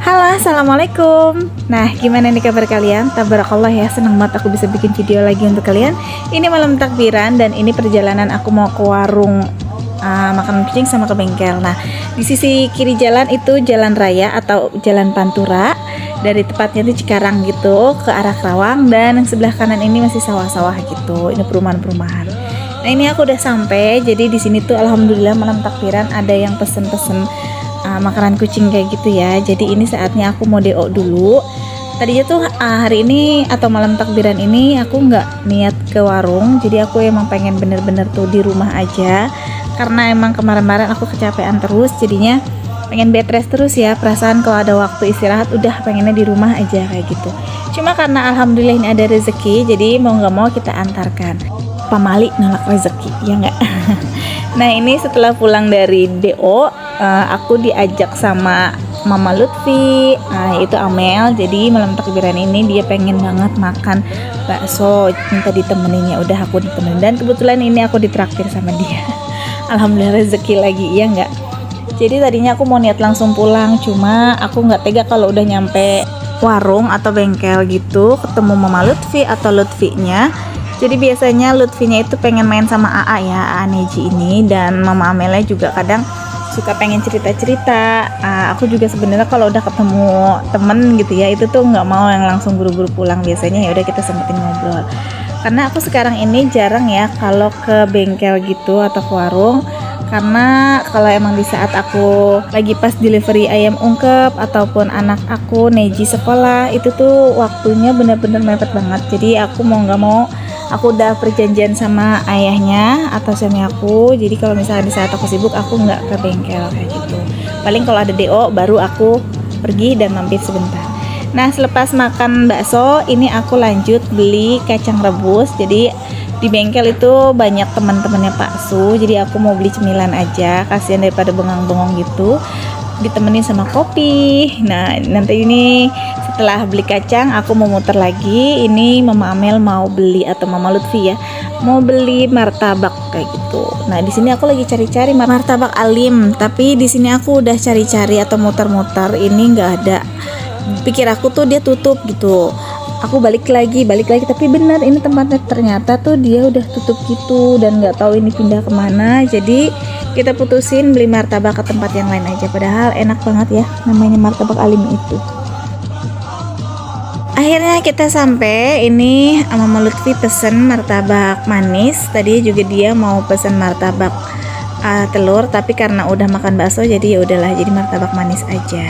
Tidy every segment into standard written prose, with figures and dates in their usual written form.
Halo, assalamualaikum. Nah, gimana nih kabar kalian? Tabarakallah ya, senang banget aku bisa bikin video lagi untuk kalian. Ini malam takbiran dan ini perjalanan aku mau ke warung makanan kucing sama ke bengkel. Nah, di sisi kiri jalan itu jalan raya atau jalan Pantura. Dari tepatnya itu Cikarang gitu ke arah Karawang, dan yang sebelah kanan ini masih sawah-sawah gitu. Ini perumahan-perumahan. Nah, ini aku udah sampai. Jadi di sini tuh alhamdulillah malam takbiran ada yang pesen-pesen makanan kucing kayak gitu ya. Jadi ini saatnya aku mau DO dulu. Tadinya tuh hari ini atau malam takbiran ini aku nggak niat ke warung. Jadi aku emang pengen bener-bener tuh di rumah aja. Karena emang kemarin-kemarin aku kecapean terus. Jadinya pengen bed rest terus ya. Perasaan kalau ada waktu istirahat udah pengennya di rumah aja kayak gitu. Cuma karena alhamdulillah ini ada rezeki, jadi mau nggak mau kita antarkan. Pamali nolak rezeki ya nggak? Nah, ini setelah pulang dari DO, aku diajak sama Mama Lutfi, itu Amel. Jadi malam takbiran ini dia pengen banget makan bakso, minta ditemenin. Ya udah aku ditemenin, dan kebetulan ini aku ditraktir sama dia. Alhamdulillah rezeki lagi ya nggak? Jadi tadinya aku mau niat langsung pulang, cuma aku nggak tega kalau udah nyampe warung atau bengkel gitu ketemu Mama Lutfi atau Lutfinya. Jadi biasanya Lutfinya itu pengen main sama AA ya, AA Neji ini, dan Mama Amelia juga kadang suka pengen cerita-cerita. Aku juga sebenarnya kalau udah ketemu temen gitu ya, itu tuh nggak mau yang langsung buru-buru pulang. Biasanya ya udah kita sempetin ngobrol. Karena aku sekarang ini jarang ya kalau ke bengkel gitu atau ke warung. Karena kalau emang di saat aku lagi pas delivery ayam ungkep ataupun anak aku Neji sekolah, itu tuh waktunya bener-bener mepet banget. Jadi aku mau nggak mau, aku udah perjanjian sama ayahnya atau suami aku. Jadi kalau misalnya di saat aku sibuk, aku nggak ke bengkel kayak gitu. Paling kalau ada DO baru aku pergi dan mampir sebentar. Nah, selepas makan bakso, ini aku lanjut beli kacang rebus. Jadi di bengkel itu banyak teman-temannya Pak Su. Jadi aku mau beli cemilan aja, kasihan daripada bengong-bengong gitu. Ditemenin sama kopi. Nah, nanti ini setelah beli kacang aku mau muter lagi. Ini Mama Amel mau beli, atau Mama Lutfi ya, mau beli martabak kayak gitu. Nah, di sini aku lagi cari-cari martabak Alim, tapi di sini aku udah cari-cari atau muter-muter, ini nggak ada. Pikir aku tuh dia tutup gitu. Aku balik lagi, tapi benar ini tempatnya ternyata tuh dia udah tutup gitu, dan nggak tahu ini pindah kemana. Jadi kita putusin beli martabak ke tempat yang lain aja, padahal enak banget ya namanya martabak Alim itu. Akhirnya kita sampai. Ini Mama Lutfi pesen martabak manis, tadi juga dia mau pesen martabak telur, tapi karena udah makan bakso jadi ya udahlah, jadi martabak manis aja.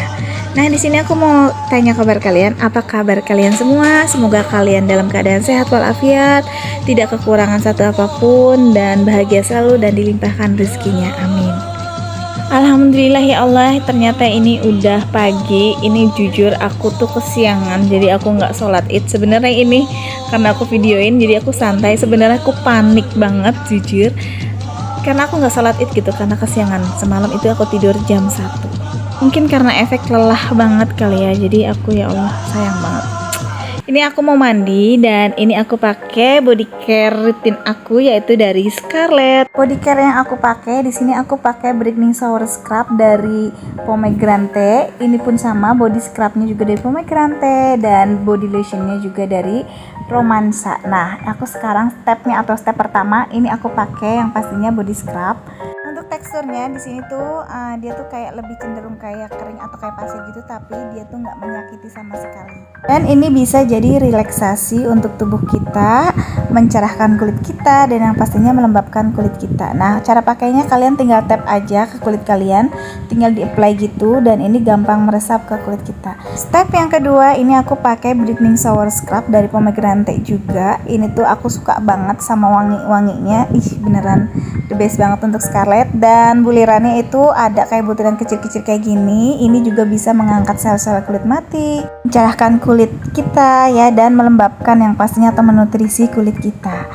Nah, di sini aku mau tanya kabar kalian. Apa kabar kalian semua? Semoga kalian dalam keadaan sehat walafiat, tidak kekurangan satu apapun, dan bahagia selalu dan dilimpahkan rezekinya. Amin. Alhamdulillah ya Allah, ternyata ini udah pagi. Ini jujur aku tuh kesiangan, jadi aku nggak sholat id. Sebenarnya ini karena aku videoin, jadi aku santai. Sebenarnya aku panik banget jujur, karena aku nggak sholat id gitu, karena kesiangan. Semalam itu aku tidur jam 1. Mungkin karena efek lelah banget kali ya, jadi aku ya Allah sayang banget. Ini aku mau mandi, dan ini aku pakai body care rutin aku, yaitu dari Scarlett. Body care yang aku pakai di sini, aku pakai Brightening Shower Scrub dari Pomegranate. Ini pun sama, body scrubnya juga dari Pomegranate, dan body lotionnya juga dari Romansa. Nah, aku sekarang step pertama ini aku pakai yang pastinya body scrub. Teksturnya di sini tuh dia tuh kayak lebih cenderung kayak kering atau kayak pasir gitu, tapi dia tuh nggak menyakiti sama sekali. Dan ini bisa jadi relaksasi untuk tubuh kita, mencerahkan kulit kita, dan yang pastinya melembabkan kulit kita. Nah, cara pakainya kalian tinggal tap aja ke kulit kalian, tinggal di apply gitu, dan ini gampang meresap ke kulit kita. Step yang kedua, ini aku pakai Brightening Shower Scrub dari Pomegranate juga. Ini tuh aku suka banget sama wangi-wanginya, beneran the best banget untuk Scarlett. Dan bulirannya itu ada kayak butiran kecil-kecil kayak gini. Ini juga bisa mengangkat sel-sel kulit mati, mencerahkan kulit kita ya, dan melembabkan yang pastinya atau menutrisi kulit kita.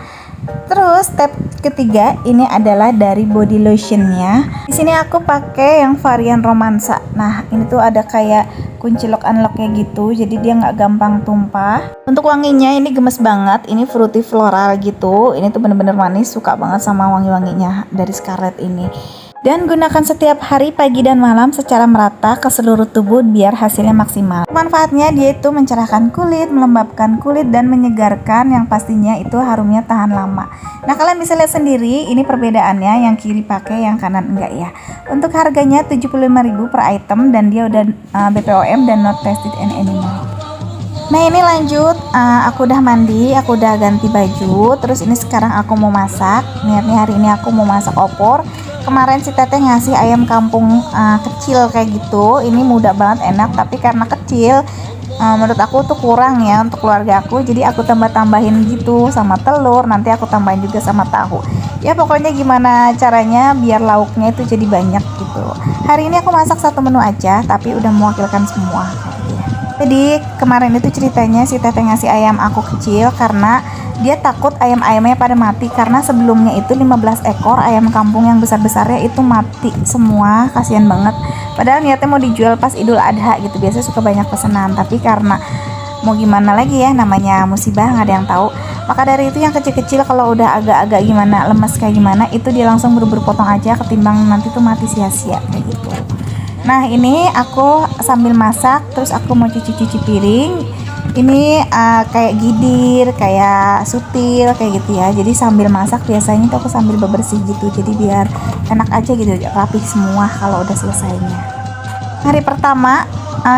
Terus step ketiga ini adalah dari body lotionnya. Di sini aku pakai yang varian Romansa. Nah, ini tuh ada kayak kunci lock unlocknya gitu, jadi dia nggak gampang tumpah. Untuk wanginya ini gemes banget, ini fruity floral gitu. Ini tuh bener-bener manis, suka banget sama wangi-wanginya dari Scarlett ini. Dan gunakan setiap hari pagi dan malam secara merata ke seluruh tubuh biar hasilnya maksimal. Manfaatnya dia itu mencerahkan kulit, melembabkan kulit, dan menyegarkan, yang pastinya itu harumnya tahan lama. Nah, kalian bisa lihat sendiri ini perbedaannya, yang kiri pakai yang kanan enggak ya. Untuk harganya 75.000 per item dan dia udah BPOM dan not tested in animal. Nah, ini lanjut, aku udah mandi, aku udah ganti baju. Terus ini sekarang aku mau masak. Niatnya hari ini aku mau masak opor. Kemarin si teteh ngasih ayam kampung kecil kayak gitu. Ini mudah banget, enak, tapi karena kecil menurut aku tuh kurang ya untuk keluarga aku. Jadi aku tambah-tambahin gitu sama telur. Nanti aku tambahin juga sama tahu. Ya pokoknya gimana caranya biar lauknya itu jadi banyak gitu. Hari ini aku masak satu menu aja, tapi udah mewakilkan semua. Jadi kemarin itu ceritanya si teteh ngasih ayam aku kecil karena dia takut ayam-ayamnya pada mati, karena sebelumnya itu 15 ekor ayam kampung yang besar-besarnya itu mati semua, kasihan banget. Padahal niatnya mau dijual pas Idul Adha gitu, biasanya suka banyak pesanan, tapi karena mau gimana lagi ya, namanya musibah nggak ada yang tahu. Maka dari itu yang kecil-kecil kalau udah agak-agak gimana lemes kayak gimana itu dia langsung buru-buru potong aja, ketimbang nanti tuh mati sia-sia kayak gitu. Nah, ini aku sambil masak, terus aku mau cuci-cuci piring. Ini kayak gidir, kayak sutil, kayak gitu ya. Jadi sambil masak biasanya tuh aku sambil bebersih gitu. Jadi biar enak aja gitu, rapih semua kalau udah selesainya. Hari pertama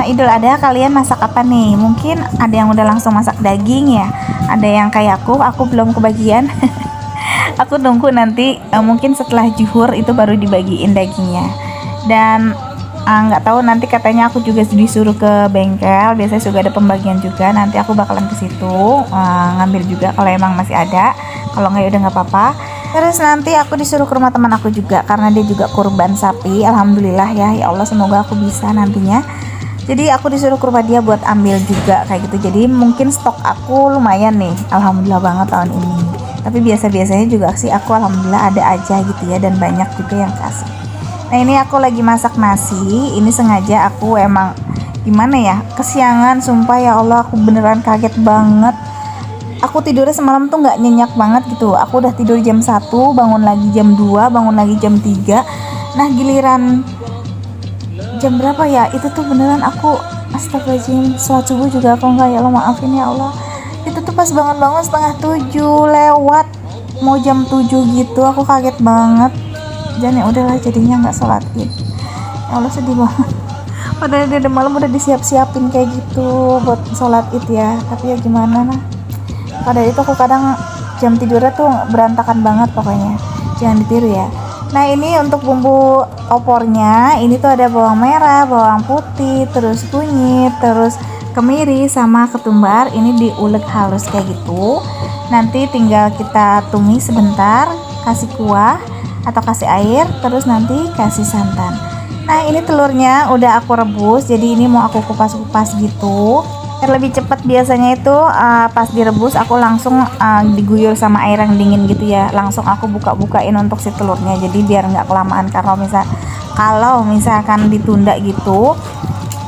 Idul Adha kalian masak apa nih? Mungkin ada yang udah langsung masak daging ya. Ada yang kayak aku belum kebagian. Aku nunggu nanti mungkin setelah zuhur itu baru dibagiin dagingnya. Dan nggak tahu, nanti katanya aku juga disuruh ke bengkel, biasanya juga ada pembagian juga, nanti aku bakalan ke situ ngambil juga kalau emang masih ada, kalau nggak ya udah nggak apa-apa. Terus nanti aku disuruh ke rumah teman aku juga karena dia juga kurban sapi, alhamdulillah ya Allah, semoga aku bisa nantinya. Jadi aku disuruh ke rumah dia buat ambil juga kayak gitu, jadi mungkin stok aku lumayan nih, alhamdulillah banget tahun ini. Tapi biasa-biasanya juga sih aku alhamdulillah ada aja gitu ya, dan banyak juga yang kasih. Nah, ini aku lagi masak nasi. Ini sengaja aku emang gimana ya, kesiangan sumpah ya Allah, aku beneran kaget banget. Aku tidurnya semalam tuh nggak nyenyak banget gitu. Aku udah tidur jam 1, bangun lagi jam 2, bangun lagi jam 3. Nah, giliran jam berapa ya, itu tuh beneran aku astagfirullahaladzim, sholat subuh juga aku nggak, ya Allah maafin ya Allah. Itu tuh pas bangun setengah 7 lewat mau jam 7 gitu, aku kaget banget. Dan ya udahlah, jadinya nggak sholat id. Ya Allah, sedih banget. Padahal dia udah malam udah disiap-siapin kayak gitu buat sholat id ya. Tapi ya gimana nah. Pada itu aku kadang jam tidurnya tuh berantakan banget pokoknya. Jangan ditiru ya. Nah, ini untuk bumbu opornya. Ini tuh ada bawang merah, bawang putih, terus kunyit, terus kemiri sama ketumbar. Ini diulek halus kayak gitu. Nanti tinggal kita tumis sebentar, kasih kuah atau kasih air, terus nanti kasih santan. Nah, ini telurnya udah aku rebus, jadi ini mau aku kupas-kupas gitu biar lebih cepat. Biasanya itu pas direbus aku langsung diguyur sama air yang dingin gitu ya, langsung aku buka-bukain untuk si telurnya, jadi biar nggak kelamaan. Kalau misalkan ditunda gitu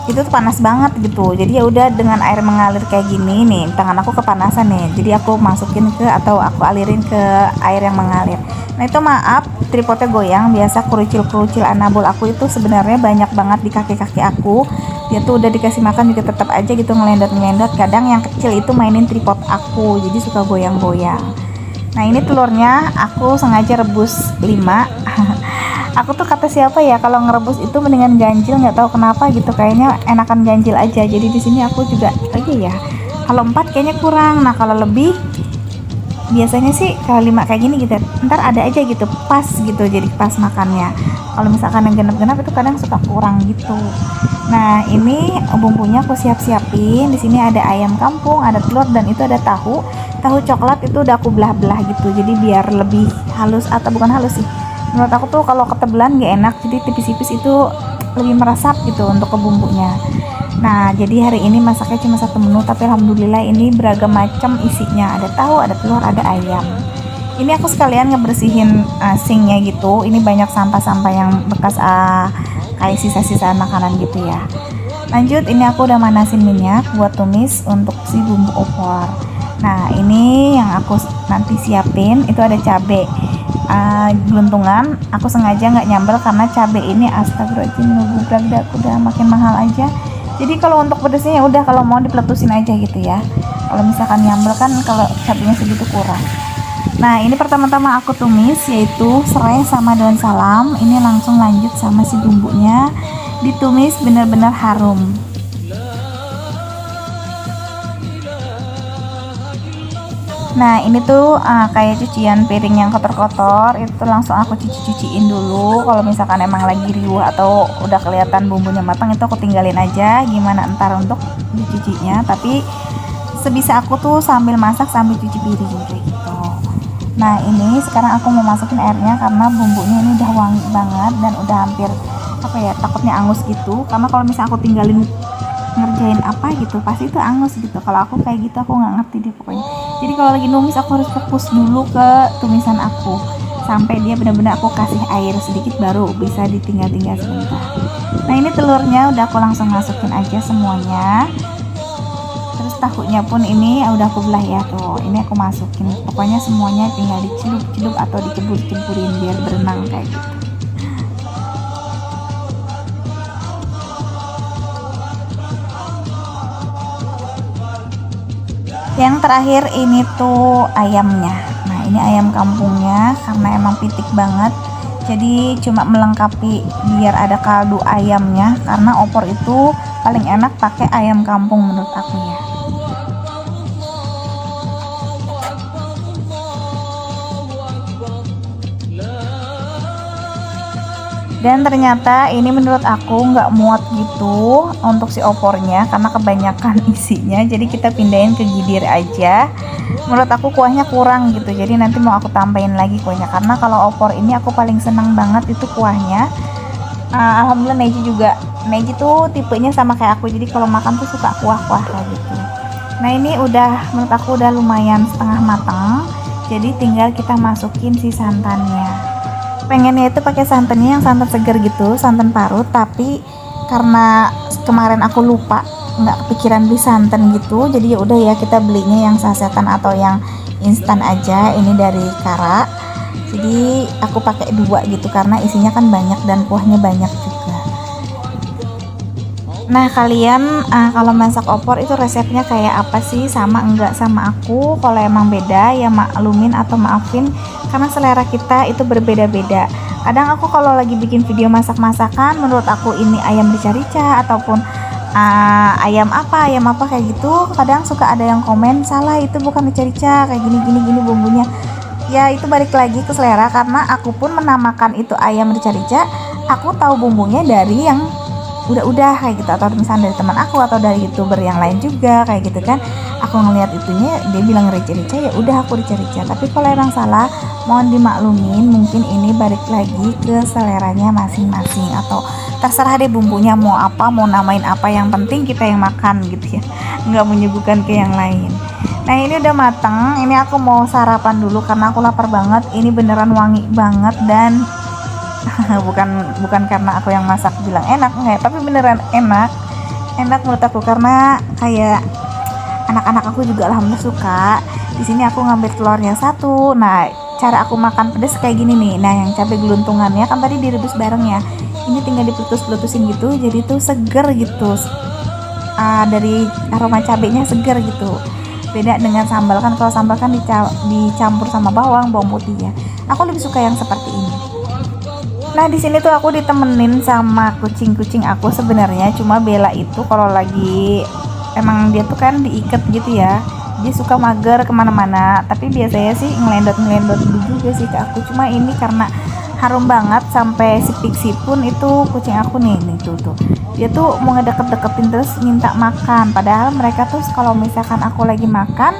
itu tuh panas banget gitu. Jadi ya udah, dengan air mengalir kayak gini nih, tangan aku kepanasan nih, jadi aku masukin atau aku alirin ke air yang mengalir. Nah, itu maaf tripodnya goyang, biasa kerucil-kerucil anabol aku itu sebenarnya banyak banget di kaki-kaki aku. Dia tuh udah dikasih makan juga tetap aja gitu ngelendot-ngelendot. Kadang yang kecil itu mainin tripod aku, jadi suka goyang-goyang. Nah, ini telurnya aku sengaja rebus 5. Aku tuh kata siapa ya, kalau ngerebus itu mendingan ganjil, nggak tahu kenapa gitu, kayaknya enakan ganjil aja. Jadi di sini aku juga ya, kalau 4 kayaknya kurang. Nah, kalau lebih biasanya sih kalau 5 kayak gini gitu, ntar ada aja gitu pas gitu, jadi pas makannya. Kalau misalkan yang genap-genap itu kadang suka kurang gitu. Nah, ini bumbunya aku siap-siapin. Di sini ada ayam kampung, ada telur, dan itu ada tahu coklat, itu udah aku belah-belah gitu, jadi biar lebih halus, atau bukan halus sih, menurut aku tuh kalau ketebelan gak enak, jadi tipis-tipis itu lebih meresap gitu untuk ke bumbunya. Nah, jadi hari ini masaknya cuma satu menu, tapi alhamdulillah ini beragam macam isinya, ada tahu, ada telur, ada ayam. Ini aku sekalian ngebersihin sinknya gitu. Ini banyak sampah-sampah yang bekas kayak sisa-sisa makanan gitu ya. Lanjut, ini aku udah manasin minyak buat tumis untuk si bumbu opor. Nah, ini yang aku nanti siapin itu ada cabai geluntungan. Aku sengaja nggak nyambel karena cabai ini astagfirullahaladzim ngebubrak dah, udah makin mahal aja. Jadi kalau untuk pedesnya ya udah, kalau mau dipeletusin aja gitu ya. Kalau misalkan nyambel kan kalau cabainya segitu kurang. Nah, ini pertama-tama aku tumis yaitu serai sama daun salam. Ini langsung lanjut sama si bumbunya, ditumis benar-benar harum. Nah, ini tuh kayak cucian piring yang kotor-kotor, itu langsung aku cuci-cuciin dulu. Kalau misalkan emang lagi riuh atau udah kelihatan bumbunya matang, itu aku tinggalin aja. Gimana ntar untuk dicucinya, tapi sebisa aku tuh sambil masak sambil cuci piring kayak gitu. Nah, ini sekarang aku mau masukin airnya karena bumbunya ini udah wangi banget dan udah hampir apa ya, takutnya angus gitu. Karena kalau misalnya aku tinggalin ngerjain apa gitu pasti itu angus gitu. Kalau aku kayak gitu aku nggak ngerti deh pokoknya. Jadi kalau lagi numis aku harus fokus dulu ke tumisan aku sampai dia benar-benar aku kasih air sedikit baru bisa ditinggal-tinggal sebentar. Nah, ini telurnya udah aku langsung masukin aja semuanya. Terus tahunya pun ini udah aku belah ya tuh, ini aku masukin. Pokoknya semuanya tinggal dicelup-celup atau dicebur-ceburin biar berenang kayak gitu. Yang terakhir ini tuh ayamnya. Nah, ini ayam kampungnya karena emang pitik banget. Jadi cuma melengkapi biar ada kaldu ayamnya, karena opor itu paling enak pakai ayam kampung menurut aku ya. Dan ternyata ini menurut aku nggak muat gitu untuk si opornya karena kebanyakan isinya, jadi kita pindahin ke gidir aja. Menurut aku kuahnya kurang gitu, jadi nanti mau aku tambahin lagi kuahnya karena kalau opor ini aku paling seneng banget itu kuahnya. Alhamdulillah Neji tuh tipenya sama kayak aku, jadi kalau makan tuh suka kuah-kuah kayak gitu. Nah, ini udah menurut aku udah lumayan setengah matang, jadi tinggal kita masukin si santannya. Pengennya itu pakai santannya yang santan seger gitu, santan parut, tapi karena kemarin aku lupa nggak kepikiran beli santan gitu, jadi ya udah ya kita belinya yang sasetan atau yang instan aja. Ini dari Kara, jadi aku pakai 2 gitu karena isinya kan banyak dan kuahnya banyak juga. Nah, kalian kalau masak opor itu resepnya kayak apa sih? Sama enggak sama aku? Kalau emang beda ya maklumin atau maafin karena selera kita itu berbeda-beda. Kadang aku kalau lagi bikin video masak-masakan, menurut aku ini ayam rica-rica ataupun ayam apa kayak gitu, kadang suka ada yang komen salah, itu bukan rica-rica, kayak gini bumbunya. Ya itu balik lagi ke selera, karena aku pun menamakan itu ayam rica-rica, aku tahu bumbunya dari yang udah kayak gitu, atau misalnya dari teman aku atau dari youtuber yang lain juga kayak gitu kan. Aku ngeliat itunya dia bilang rica-rica, ya udah aku rica-rica. Tapi kalau emang salah mohon dimaklumin, mungkin ini balik lagi ke seleranya masing-masing atau terserah deh bumbunya mau apa, mau namain apa, yang penting kita yang makan gitu ya, nggak menyuguhkan ke yang lain. Nah, ini udah mateng, ini aku mau sarapan dulu karena aku lapar banget. Ini beneran wangi banget dan bukan karena aku yang masak bilang enak, enggak, tapi beneran enak menurut aku karena kayak anak-anak aku juga alhamdulillah suka. Di sini aku ngambil telurnya 1. Nah, cara aku makan pedas kayak gini nih. Nah, yang cabai geluntungannya kan tadi direbus bareng ya, ini tinggal dipletus-pletusin gitu, jadi tuh seger gitu. Dari aroma cabainya seger gitu. Beda dengan sambal kan, kalau sambal kan dicampur sama bawang putih ya. Aku lebih suka yang seperti ini. Nah, di sini tuh aku ditemenin sama kucing-kucing aku sebenarnya. Cuma Bella itu kalau lagi emang dia tuh kan diikat gitu ya, dia suka mager kemana-mana. Tapi biasanya sih ngelendot dulu juga sih ke aku. Cuma ini karena harum banget sampai si Pixie pun itu kucing aku nih tuh dia tuh mau ngedeket-deketin terus minta makan. Padahal mereka tuh kalau misalkan aku lagi makan,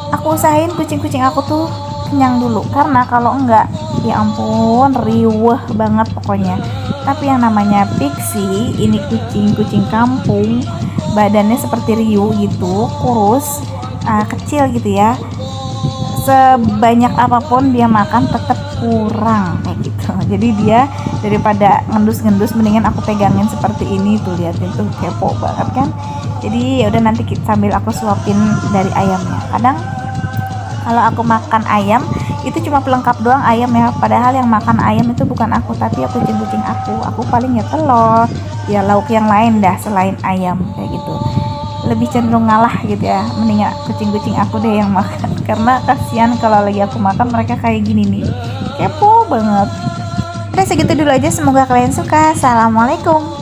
aku usahain kucing-kucing aku tuh kenyang dulu, karena kalau enggak ya ampun riweh banget pokoknya. Tapi yang namanya Pixie ini kucing kampung, badannya seperti Ryu gitu, kurus, kecil gitu ya, sebanyak apapun dia makan tetap kurang kayak gitu. Jadi dia daripada ngendus-ngendus, mendingan aku pegangin seperti ini tuh, liatin tuh kepo banget kan. Jadi ya udah, nanti sambil aku suapin dari ayamnya. Kadang kalau aku makan ayam itu cuma pelengkap doang ayam ya, padahal yang makan ayam itu bukan aku, tapi ya kucing-kucing aku paling ya telur ya, lauk yang lain dah selain ayam kayak gitu. Lebih cenderung ngalah gitu ya, mendingan kucing-kucing aku deh yang makan karena kasihan kalau lagi aku makan mereka kayak gini nih, kepo banget. Udah segitu dulu aja, semoga kalian suka. Assalamualaikum.